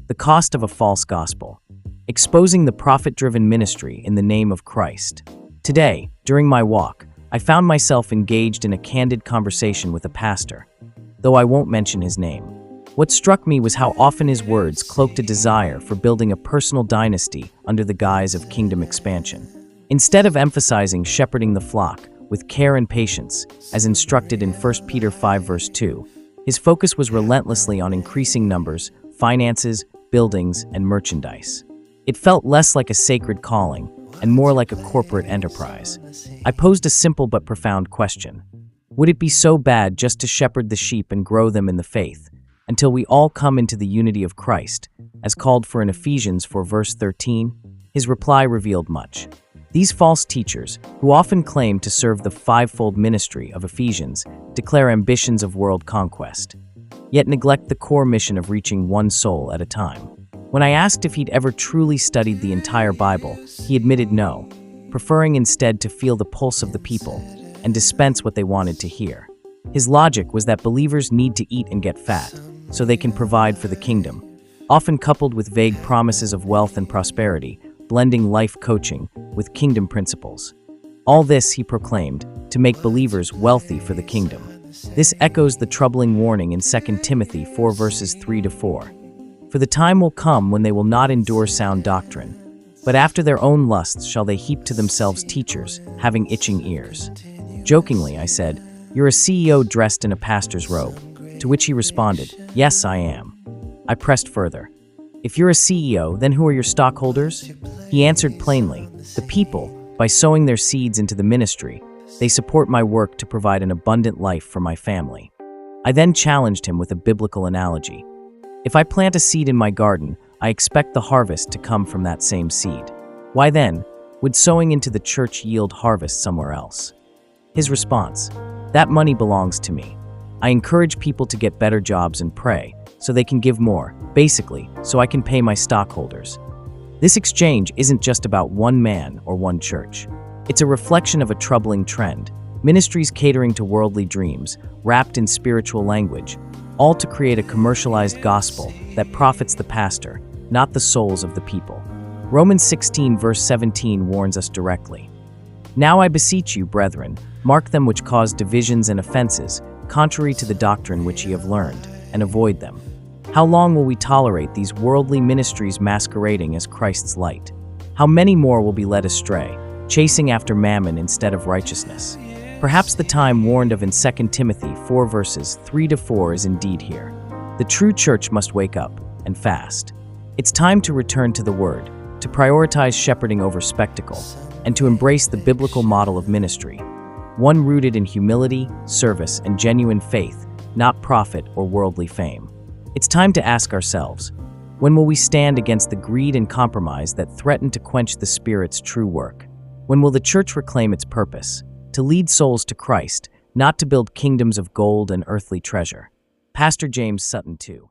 The Cost of a False Gospel: Exposing the Profit-Driven Ministry in the Name of Christ. Today, during my walk, I found myself engaged in a candid conversation with a pastor, though I won't mention his name. What struck me was how often his words cloaked a desire for building a personal dynasty under the guise of kingdom expansion. Instead of emphasizing shepherding the flock with care and patience, as instructed in 1 Peter 5 verse 2, his focus was relentlessly on increasing numbers, finances, buildings, and merchandise. It felt less like a sacred calling and more like a corporate enterprise. I posed a simple but profound question. Would it be so bad just to shepherd the sheep and grow them in the faith, until we all come into the unity of Christ, as called for in Ephesians 4 verse 13? His reply revealed much. These false teachers, who often claim to serve the fivefold ministry of Ephesians, declare ambitions of world conquest, yet neglect the core mission of reaching one soul at a time. When I asked if he'd ever truly studied the entire Bible, he admitted no, preferring instead to feel the pulse of the people and dispense what they wanted to hear. His logic was that believers need to eat and get fat, so they can provide for the kingdom, often coupled with vague promises of wealth and prosperity, blending life coaching with kingdom principles. All this, he proclaimed, to make believers wealthy for the kingdom. This echoes the troubling warning in 2 Timothy 4 verses 3-4. For the time will come when they will not endure sound doctrine, but after their own lusts shall they heap to themselves teachers, having itching ears. Jokingly, I said, "You're a CEO dressed in a pastor's robe," to which he responded, "Yes, I am." I pressed further. "If you're a CEO, then who are your stockholders?" He answered plainly, "The people, by sowing their seeds into the ministry, they support my work to provide an abundant life for my family." I then challenged him with a biblical analogy. If I plant a seed in my garden, I expect the harvest to come from that same seed. Why then would sowing into the church yield harvest somewhere else? His response: "That money belongs to me. I encourage people to get better jobs and pray, so they can give more, basically, so I can pay my stockholders." This exchange isn't just about one man or one church. It's a reflection of a troubling trend: ministries catering to worldly dreams, wrapped in spiritual language, all to create a commercialized gospel that profits the pastor, not the souls of the people. Romans 16 verse 17 warns us directly. "Now I beseech you, brethren, mark them which cause divisions and offenses, contrary to the doctrine which ye have learned, and avoid them." How long will we tolerate these worldly ministries masquerading as Christ's light? How many more will be led astray, chasing after mammon instead of righteousness? Perhaps the time warned of in 2 Timothy 4 verses 3-4 is indeed here. The true church must wake up and fast. It's time to return to the Word, to prioritize shepherding over spectacle, and to embrace the biblical model of ministry, one rooted in humility, service, and genuine faith, not profit or worldly fame. It's time to ask ourselves, when will we stand against the greed and compromise that threaten to quench the Spirit's true work? When will the church reclaim its purpose? To lead souls to Christ, not to build kingdoms of gold and earthly treasure. Pastor James Sutton 2.